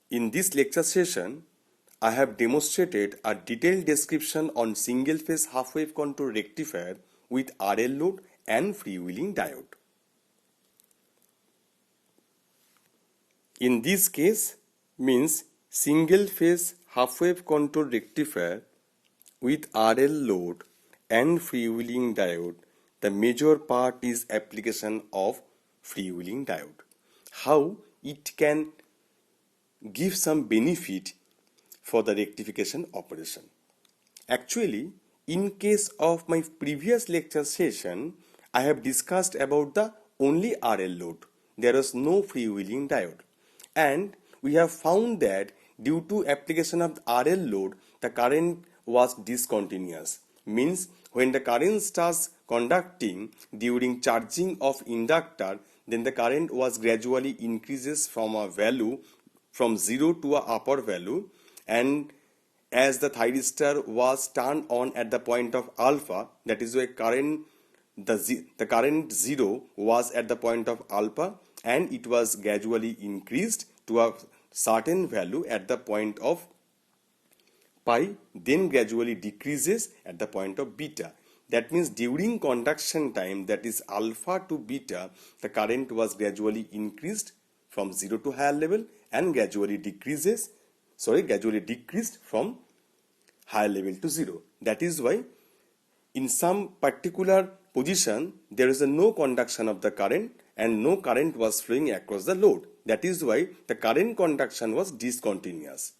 In this lecture session, I have demonstrated a detailed description on single-phase half-wave control rectifier with RL load and freewheeling diode. In this case, means single-phase half-wave control rectifier with RL load and freewheeling diode. The major part is application of freewheeling diode. How it can give some benefit for the rectification operation. Actually, in case of my previous lecture session, I have discussed about the only RL load. There was no freewheeling diode. And we have found that due to application of RL load, the current was discontinuous. Means when the current starts conducting during charging of inductor, then the current was gradually increases from a value from 0 to a upper value, and as the thyristor was turned on at the point of alpha, that is why the current 0 was at the point of alpha, and it was gradually increased to a certain value at the point of pi, then gradually decreases at the point of beta. That means during conduction time, that is alpha to beta, the current was gradually increased from 0 to higher level and gradually decreased from higher level to 0. That is why in some particular position there is no conduction of the current and no current was flowing across the load. That is why the current conduction was discontinuous.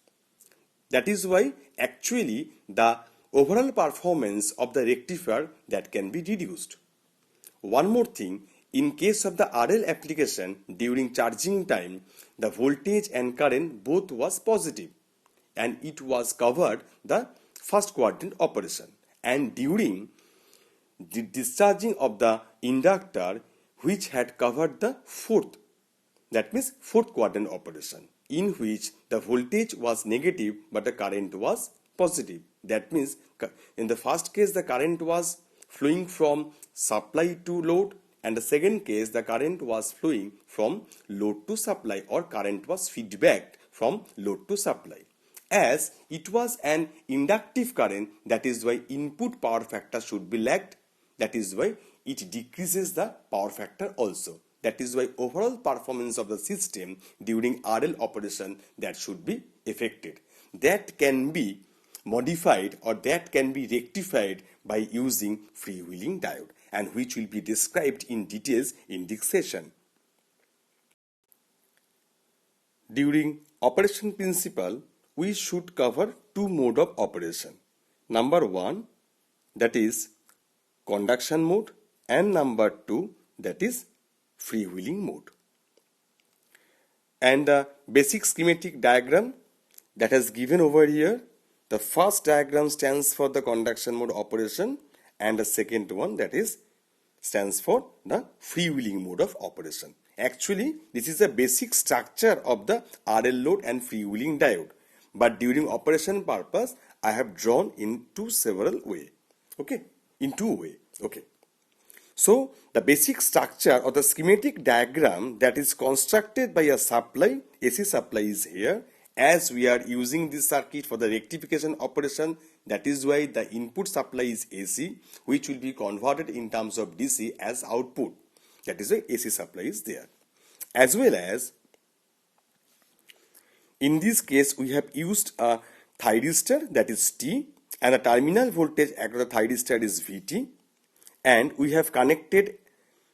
That is why actually the overall performance of the rectifier that can be reduced. One more thing, in case of the RL application during charging time, the voltage and current both was positive and it was covered the first quadrant operation, and during the discharging of the inductor which had covered the fourth quadrant operation, in which the voltage was negative but the current was positive. That means in the first case the current was flowing from supply to load, and the second case the current was flowing from load to supply, or current was feedback from load to supply. As it was an inductive current, that is why input power factor should be lagged. That is why it decreases the power factor also. That is why overall performance of the system during RL operation that should be affected. That can be modified or that can be rectified by using freewheeling diode, and which will be described in details in this session. During operation principle, we should cover two modes of operation. Number one, that is conduction mode, and number two, that is freewheeling mode. And the basic schematic diagram that is given over here, the first diagram stands for the conduction mode operation, and the second one that is stands for the freewheeling mode of operation. Actually, this is the basic structure of the RL load and freewheeling diode, but during operation purpose I have drawn into several way. In two way. So the basic structure or the schematic diagram that is constructed by a supply, AC supply is here. As we are using this circuit for the rectification operation, that is why the input supply is AC, which will be converted in terms of DC as output. That is why AC supply is there. As well as in this case we have used a thyristor, that is T, and the terminal voltage across the thyristor is VT, and we have connected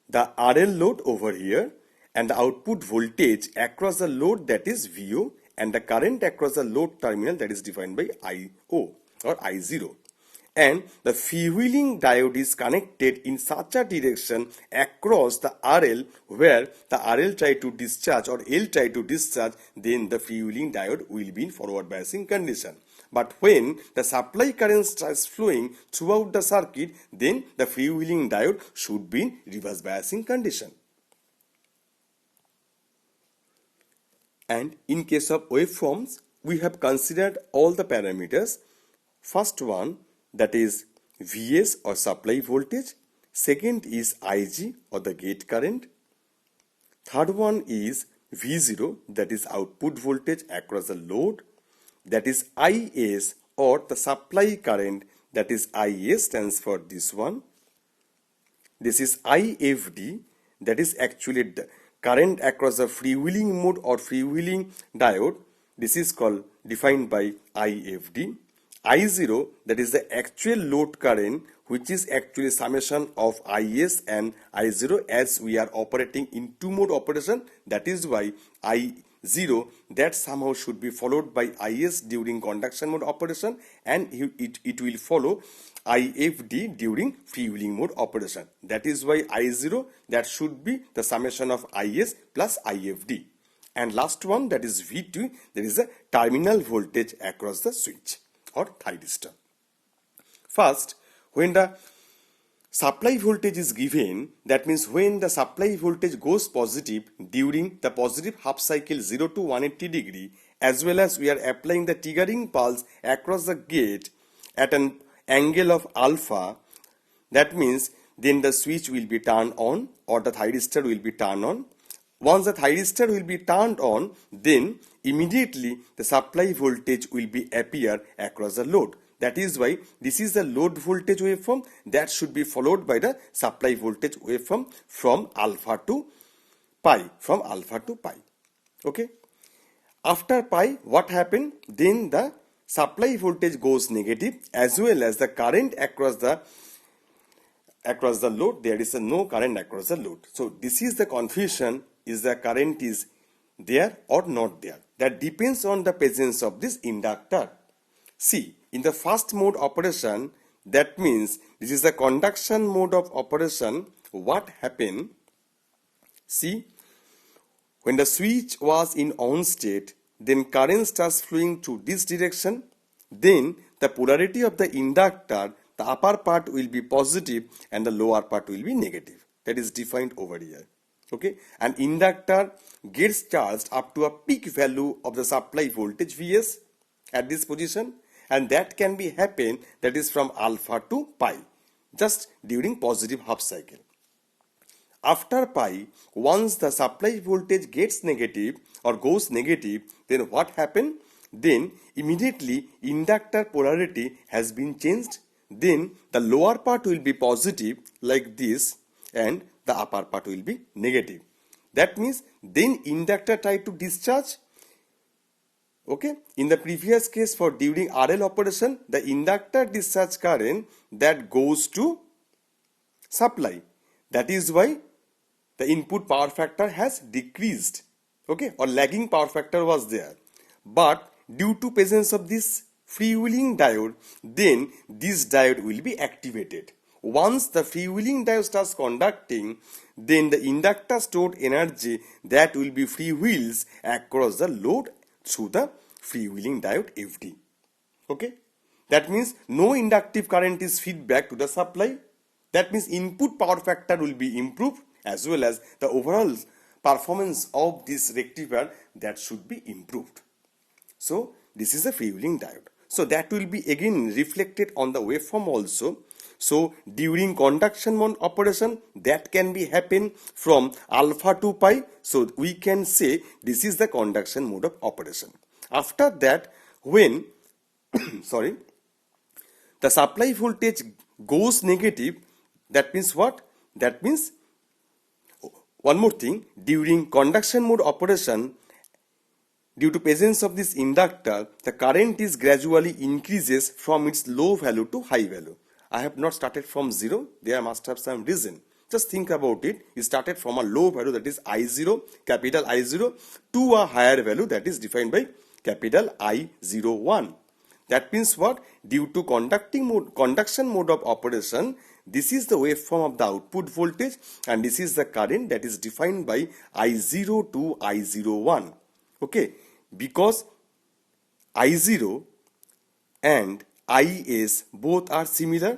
the RL load over here and the output voltage across the load, that is VO, and the current across the load terminal, that is defined by IO or I0. And the freewheeling diode is connected in such a direction across the RL where the RL try to discharge or L try to discharge, then the freewheeling diode will be in forward biasing condition. But when the supply current starts flowing throughout the circuit, then the freewheeling diode should be in reverse biasing condition. And in case of waveforms, we have considered all the parameters. First one, that is Vs or supply voltage. Second is Ig or the gate current. Third one is V0, that is output voltage across the load, that is IS, or the supply current, that is IS stands for this one. This is IFD, that is actually the current across the freewheeling mode or freewheeling diode. This is called defined by IFD. I0, that is the actual load current, which is actually summation of IS and I0 as we are operating in two mode operation. That is why I0 that somehow should be followed by IS during conduction mode operation, and it will follow IFD during freewheeling mode operation. That is why I0 that should be the summation of IS plus IFD. And last one, that is V2, that is the terminal voltage across the switch or thyristor. First, when the supply voltage is given, that means when the supply voltage goes positive during the positive half cycle 0 to 180 degree, as well as we are applying the triggering pulse across the gate at an angle of alpha, that means then the switch will be turned on or the thyristor will be turned on. Once the thyristor will be turned on, then immediately the supply voltage will be appear across the load. That is why this is the load voltage waveform that should be followed by the supply voltage waveform from alpha to pi, Okay. After pi, what happened? Then the supply voltage goes negative, as well as the current across the load. There is no current across the load. So this is the confusion, is the current is there or not there. That depends on the presence of this inductor. See, in the first mode operation, that means this is the conduction mode of operation. What happened? See, when the switch was in on state, then current starts flowing to this direction. Then the polarity of the inductor, the upper part will be positive and the lower part will be negative. That is defined over here. Okay, an inductor gets charged up to a peak value of the supply voltage Vs at this position, and that can be happen, that is from alpha to pi, just during positive half cycle. After pi, once the supply voltage gets negative or goes negative, then what happen? Then immediately inductor polarity has been changed. Then the lower part will be positive like this, and the upper part will be negative. That means then inductor try to discharge. Okay, in the previous case for during RL operation, the inductor discharge current that goes to supply. That is why the input power factor has decreased. Okay, or lagging power factor was there. But due to presence of this freewheeling diode, then this diode will be activated. Once the freewheeling diode starts conducting, then the inductor stored energy that will be freewheels across the load through the freewheeling diode FD. Okay, that means no inductive current is feed back to the supply. That means input power factor will be improved, as well as the overall performance of this rectifier that should be improved. So this is a freewheeling diode. So that will be again reflected on the waveform also. So during conduction mode operation, that can be happen from alpha to pi. So we can say this is the conduction mode of operation. After that, when the supply voltage goes negative, that means what? That means one more thing, during conduction mode operation, due to presence of this inductor, the current is gradually increases from its low value to high value. I have not started from 0. There must have some reason. Just think about it. You started from a low value, that is I0, capital I0, to a higher value that is defined by capital I01. That means what? Due to conduction mode of operation, this is the waveform of the output voltage, and this is the current that is defined by I0 to I01. Okay, because I0 and IS both are similar.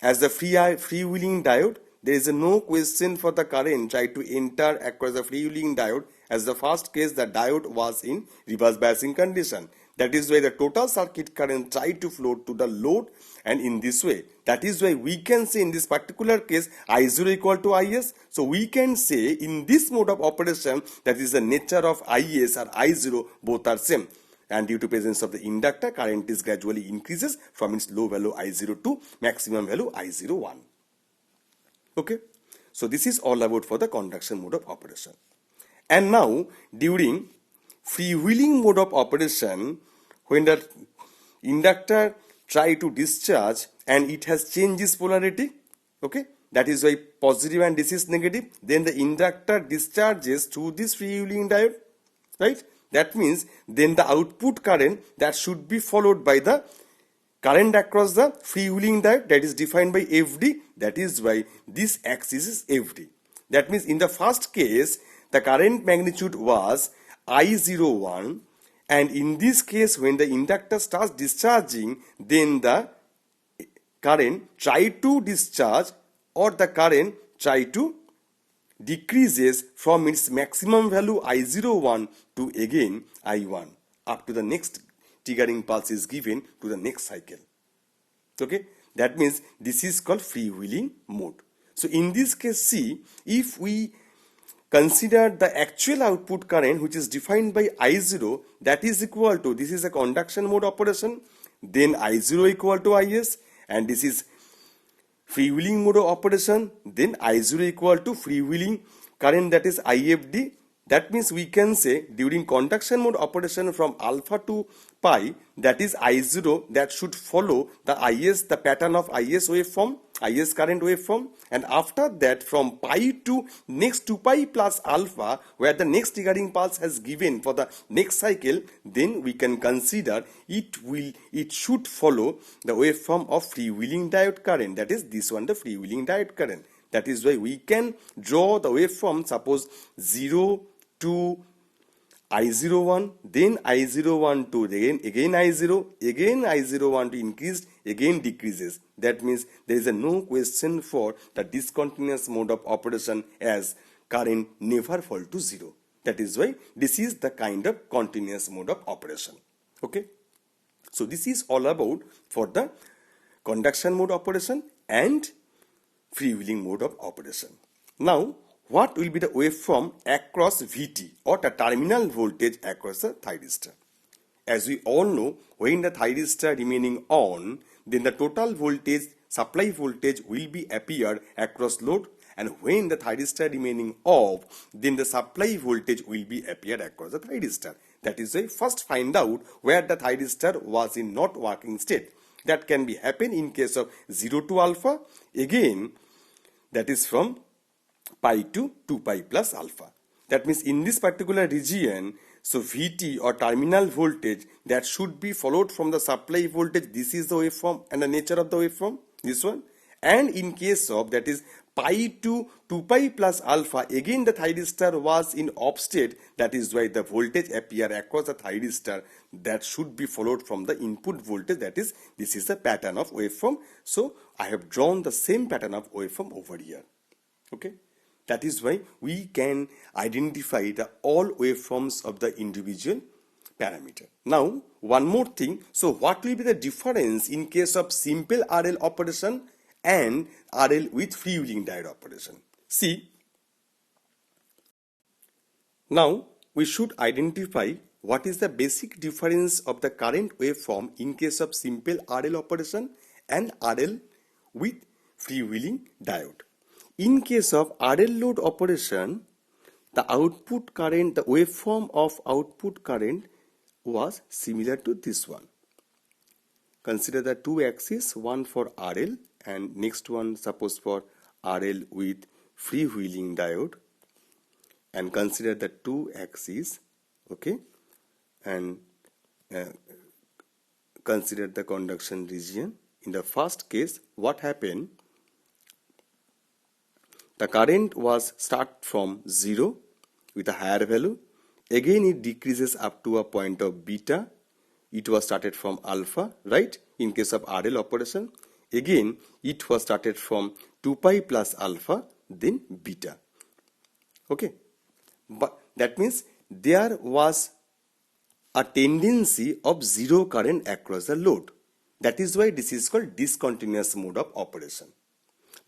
As the freewheeling diode, there is no question for the current try to enter across the freewheeling diode. As the first case, the diode was in reverse biasing condition. That is why the total circuit current try to flow to the load, and in this way, that is why we can say in this particular case I0 equal to Is. So we can say in this mode of operation, that is the nature of Is or I0 both are same, and due to presence of the inductor, current is gradually increases from its low value I0 to maximum value I01. Okay, so this is all about for the conduction mode of operation. And now during freewheeling mode of operation, when the inductor try to discharge and it has changed its polarity, okay, that is why positive and this is negative, then the inductor discharges through this freewheeling diode, right? That means then the output current that should be followed by the current across the freewheeling diode, that is defined by FD. That is why this axis is FD. That means in the first case the current magnitude was I01, and in this case when the inductor starts discharging, then the current try to discharge or the current try to decreases from its maximum value I01 to again I1 up to the next triggering pulse is given to the next cycle. Okay, that means this is called freewheeling mode. So in this case, see, if we consider the actual output current which is defined by I0, that is equal to, this is a conduction mode operation, then I0 equal to Is, and this is freewheeling mode of operation, then I0 equal to freewheeling current, that is IFD. That means we can say during conduction mode operation from alpha to pi, that is I0 that should follow the Is, the pattern of Is waveform, Is current waveform, and after that from pi to next 2 pi plus alpha, where the next triggering pulse has given for the next cycle, then we can consider it should follow the waveform of freewheeling diode current, that is this one, the freewheeling diode current. That is why we can draw the waveform, suppose 0 to I01, then I01 to again I0, again I01 to increased, again decreases. That means there is no question for the discontinuous mode of operation, as current never fall to 0. That is why this is the kind of continuous mode of operation. Okay, so this is all about for the conduction mode operation and freewheeling mode of operation. Now, what will be the waveform across Vt, or the terminal voltage across the thyristor? As we all know, when the thyristor remaining on, then the total voltage, supply voltage will be appear across load, and when the thyristor remaining off, then the supply voltage will be appear across the thyristor. That is why first find out where the thyristor was in not working state. That can be happen in case of 0 to alpha, again that is from pi to 2 pi plus alpha. That means in this particular region, so Vt or terminal voltage that should be followed from the supply voltage, this is the waveform and the nature of the waveform, this one. And in case of that is pi to 2 pi plus alpha, again the thyristor was in off state, that is why the voltage appear across the thyristor that should be followed from the input voltage, that is this is the pattern of waveform. So I have drawn the same pattern of waveform over here. Okay, that is why we can identify the all waveforms of the individual parameter. Now one more thing, so what will be the difference in case of simple RL operation and RL with freewheeling diode operation? See, now we should identify what is the basic difference of the current waveform in case of simple RL operation and RL with freewheeling diode. In case of RL load operation, the output current, the waveform of output current was similar to this one. Consider the two axes, one for RL and next one suppose for RL with freewheeling diode, and consider the two axes, okay, and consider the conduction region. In the first case, what happened? The current was start from 0 with a higher value. Again it decreases up to a point of beta. It was started from alpha, right? In case of RL operation. Again it was started from 2 pi plus alpha, then beta. Okay. But that means there was a tendency of zero current across the load. That is why this is called discontinuous mode of operation.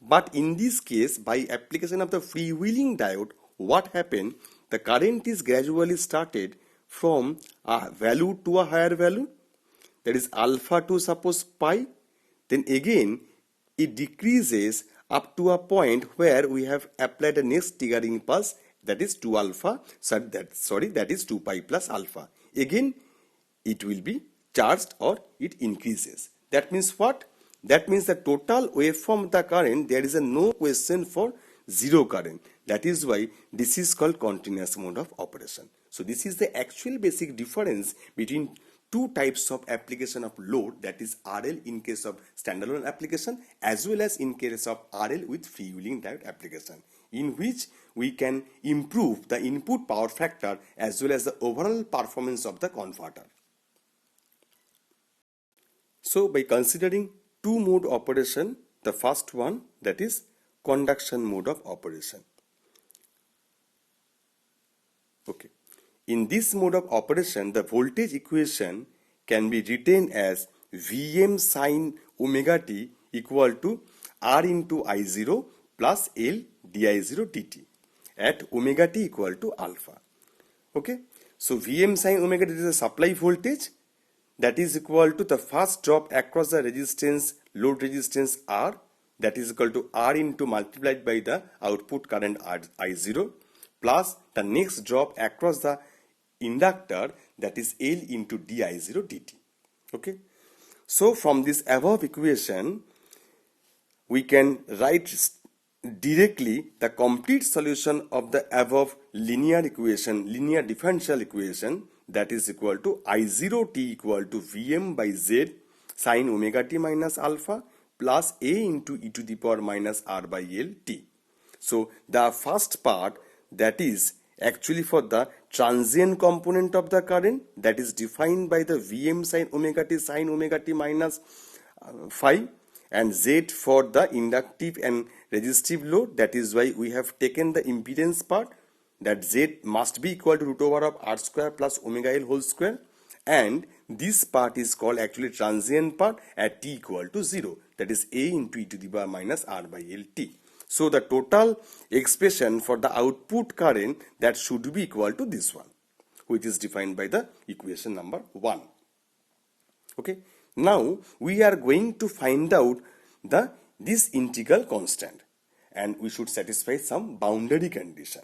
But in this case, by application of the freewheeling diode, what happened? The current is gradually started from a value to a higher value, that is alpha to suppose pi. Then again it decreases up to a point where we have applied the next triggering pulse, that is 2 alpha, that is 2 pi plus alpha. Again it will be charged or it increases. That means what? That means the total waveform of the current, there is a no question for zero current. That is why this is called continuous mode of operation. So this is the actual basic difference between two types of application of load, that is RL in case of standalone application as well as in case of RL with freewheeling diode application, in which we can improve the input power factor as well as the overall performance of the converter. So by considering two mode operation, the first one, that is conduction mode of operation. Okay. In this mode of operation, the voltage equation can be written as Vm sin omega t equal to R into I0 plus L di0 dt at omega t equal to alpha. Okay. So Vm sin omega t is a supply voltage that is equal to the first drop across the resistance, load resistance R, that is equal to R into multiplied by the output current I0 plus the next drop across the inductor, that is L into di0 dt. Okay. So from this above equation we can write directly the complete solution of the above linear equation, linear differential equation, that is equal to I0 t equal to Vm by Z sin omega t minus alpha plus A into e to the power minus R by L t. So the first part, that is actually for the transient component of the current, that is defined by the Vm sin omega t minus phi, and Z for the inductive and resistive load. That is why we have taken the impedance part, that Z must be equal to root over of R square plus omega L whole square, and this part is called actually transient part at t equal to 0, that is A into e to the power minus R by L t. So the total expression for the output current, that should be equal to this one, which is defined by the equation number 1. Okay. Now we are going to find out this integral constant, and we should satisfy some boundary condition.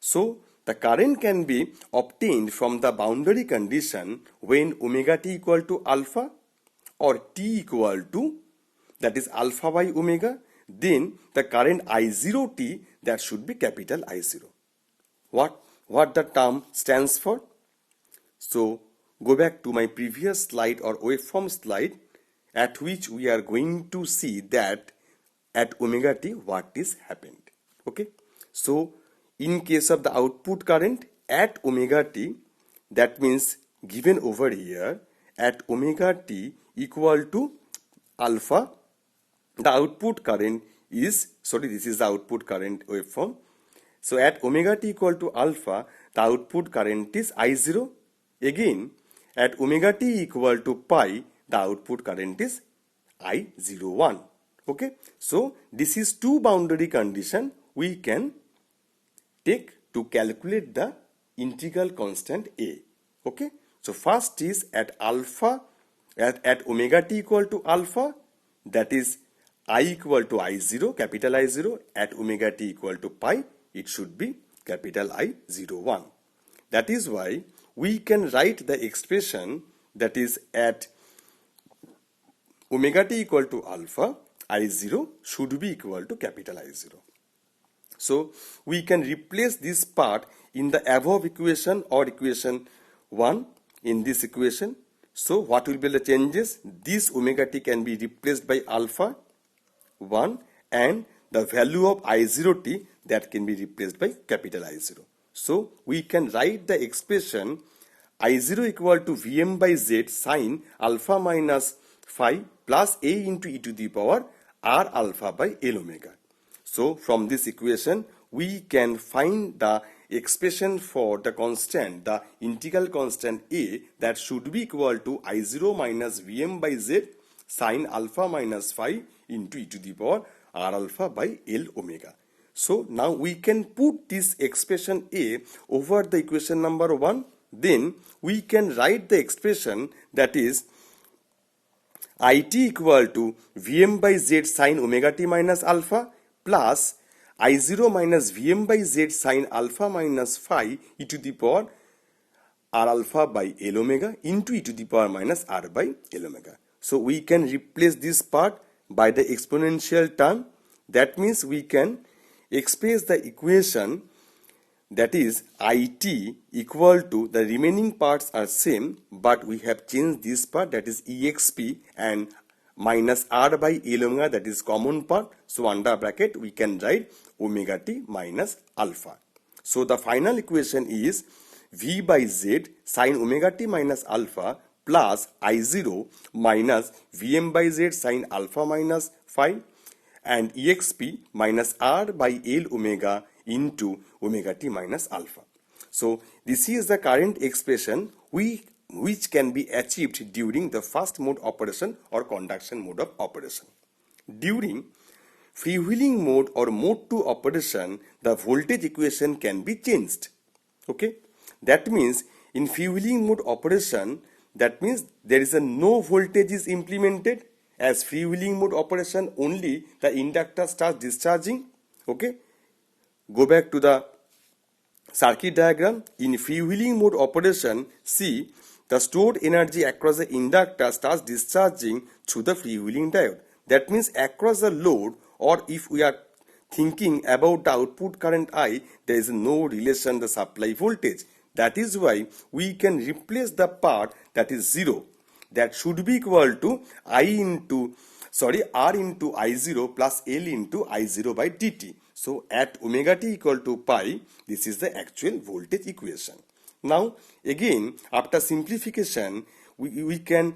So the current can be obtained from the boundary condition when omega t equal to alpha or t equal to, that is alpha by omega, then the current I0 t, that should be capital I0. What the term stands for? So go back to my previous slide or waveform slide, at which we are going to see that at omega t what is happened. Okay. So in case of the output current at omega t, that means given over here at omega t equal to alpha, the output current is, this is the output current waveform. So at omega t equal to alpha, the output current is I0. Again, at omega t equal to pi, the output current is I01. Okay. So this is two boundary condition we can take to calculate the integral constant A. Okay. So first is at alpha, at omega t equal to alpha, that is I equal to I0, capital I0. At omega t equal to pi, it should be capital I01. That is why we can write the expression, that is at omega t equal to alpha, I0 should be equal to capital I0. So we can replace this part in the above equation or equation 1 in this equation. So what will be the changes? This omega t can be replaced by alpha 1, and the value of I0 t, that can be replaced by capital I0. So we can write the expression I0 equal to Vm by Z sin alpha minus phi plus A into e to the power R alpha by L omega. So from this equation we can find the expression for the constant, the integral constant a, that should be equal to I0 minus Vm by z sine alpha minus phi into e to the power r alpha by L omega. So now we can put this expression a over the equation number 1. Then we can write the expression, that is it equal to Vm by z sine omega t minus alpha plus I0 minus Vm by z sine alpha minus phi e to the power r alpha by L omega into e to the power minus r by L omega. So we can replace this part by the exponential term. That means we can express the equation, that is it equal to, the remaining parts are same but we have changed this part, that is exp, and minus r by L omega, that is common part. So under bracket we can write omega t minus alpha. So the final equation is V by z sine omega t minus alpha plus I0 minus Vm by z sine alpha minus phi and exp minus r by L omega into omega t minus alpha. So this is the current expression which can be achieved during the first mode operation or conduction mode of operation. During freewheeling mode or mode 2 operation, the voltage equation can be changed. Okay, that means in freewheeling mode operation, that means there is a no voltage is implemented. As freewheeling mode operation, only the inductor starts discharging. Okay, go back to the circuit diagram. In freewheeling mode operation, see the stored energy across the inductor starts discharging through the freewheeling diode. That means across the load, or if we are thinking about the output current I, there is no relation the supply voltage. That is why we can replace the part that is 0. That should be equal to R into I0 plus L into I0 by dt. So at omega t equal to pi, this is the actual voltage equation. Now again, after simplification, we can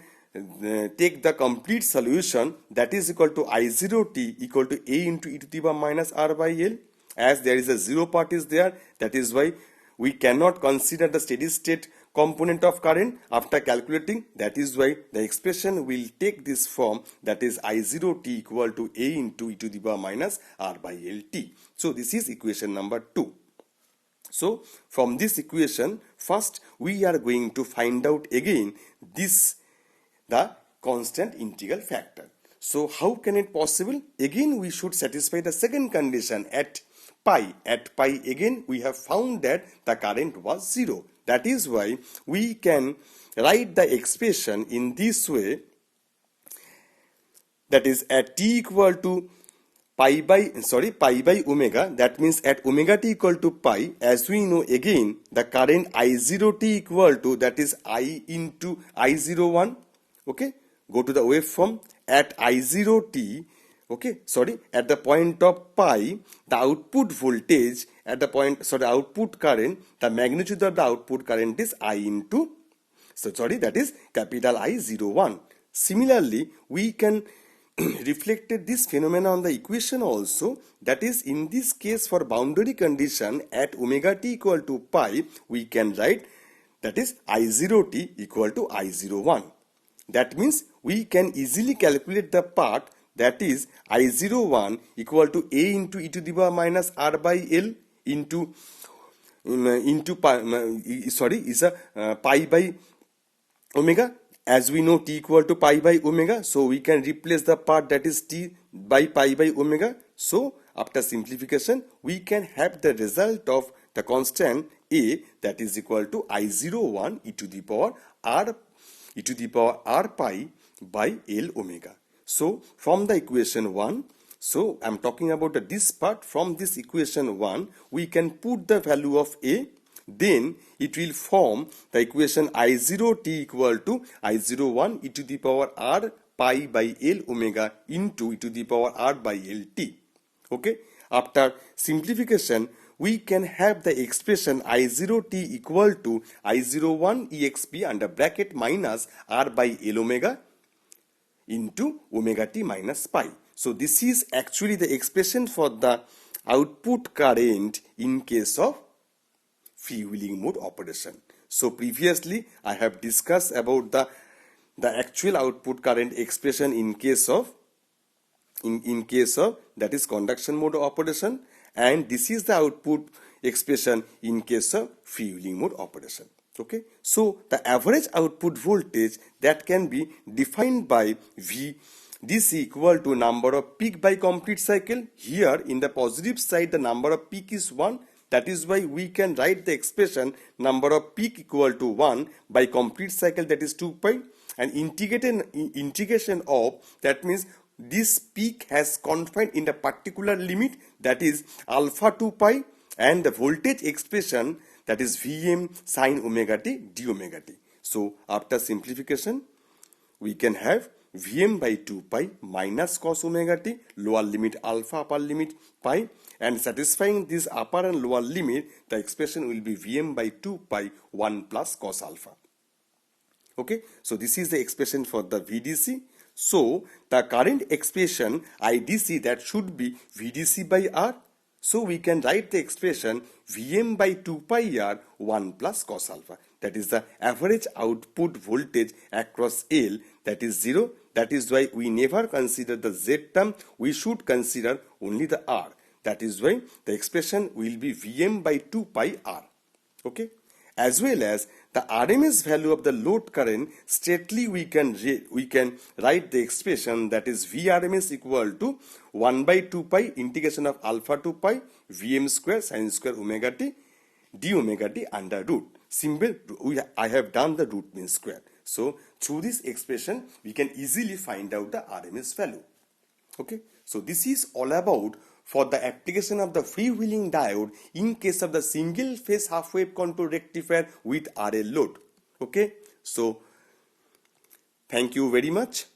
take the complete solution, that is equal to I0 t equal to A into e to the power minus r by L. As there is a 0 part is there, that is why we cannot consider the steady state component of current after calculating. That is why the expression will take this form, that is I0 t equal to A into e to the power minus r by L t. So this is equation number 2. So from this equation, first we are going to find out again the constant integral factor. So how can it possible? Again we should satisfy the second condition at pi. At pi again we have found that the current was 0. That is why we can write the expression in this way, that is at t equal to pi by omega. That means at omega t equal to pi, as we know again the current I0 t equal to, that is I into I01. Okay, go to the waveform at I0 t. Okay, at the point of pi, the output voltage at the point, output current, the magnitude of the output current is I into, that is capital I01. Similarly, we can reflect this phenomenon on the equation also, that is in this case for boundary condition at omega t equal to pi, we can write, that is I0 t equal to I01. That means we can easily calculate the part, that is I01 equal to A into e to the power minus r by L into pi, is a pi by omega. As we know t equal to pi by omega, so we can replace the part, that is t by pi by omega. So after simplification, we can have the result of the constant A, that is equal to I01 e to the power r pi by L omega. So from the equation 1, so I am talking about this part, from this equation 1, we can put the value of A, then it will form the equation I0 t equal to I01 e to the power r pi by L omega into e to the power r by L t. Okay, after simplification, we can have the expression I0 t equal to I01 exp under bracket minus r by L omega into omega t minus pi. So this is actually the expression for the output current in case of freewheeling mode operation. So previously I have discussed about the actual output current expression in case of that is conduction mode operation, and this is the output expression in case of freewheeling mode operation. Okay, so the average output voltage that can be defined by V DC equal to number of peak by complete cycle. Here in the positive side the number of peak is 1, that is why we can write the expression number of peak equal to 1 by complete cycle, that is 2 pi, and integration of, that means this peak has confined in a particular limit, that is alpha 2 pi, and the voltage expression, that is Vm sin omega t d omega t. So after simplification we can have Vm by 2 pi minus cos omega t, lower limit alpha, upper limit pi, and satisfying this upper and lower limit, the expression will be Vm by 2 pi 1 plus cos alpha. Okay, so this is the expression for the VDC. So the current expression IDC, that should be VDC by R. So we can write the expression Vm by 2 pi R 1 plus cos alpha. That is the average output voltage across L, that is 0. That is why we never consider the Z term, we should consider only the R. That is why the expression will be Vm by 2 pi R. Okay, as well as the RMS value of the load current, straightly we can write the expression, that is Vrms equal to 1 by 2 pi integration of alpha 2 pi Vm square sin square omega t d omega t under root. Simple, I have done the root mean square. So through this expression we can easily find out the RMS value. Okay, so this is all about for the application of the freewheeling diode in case of the single phase half wave control rectifier with RL load. Okay, so thank you very much.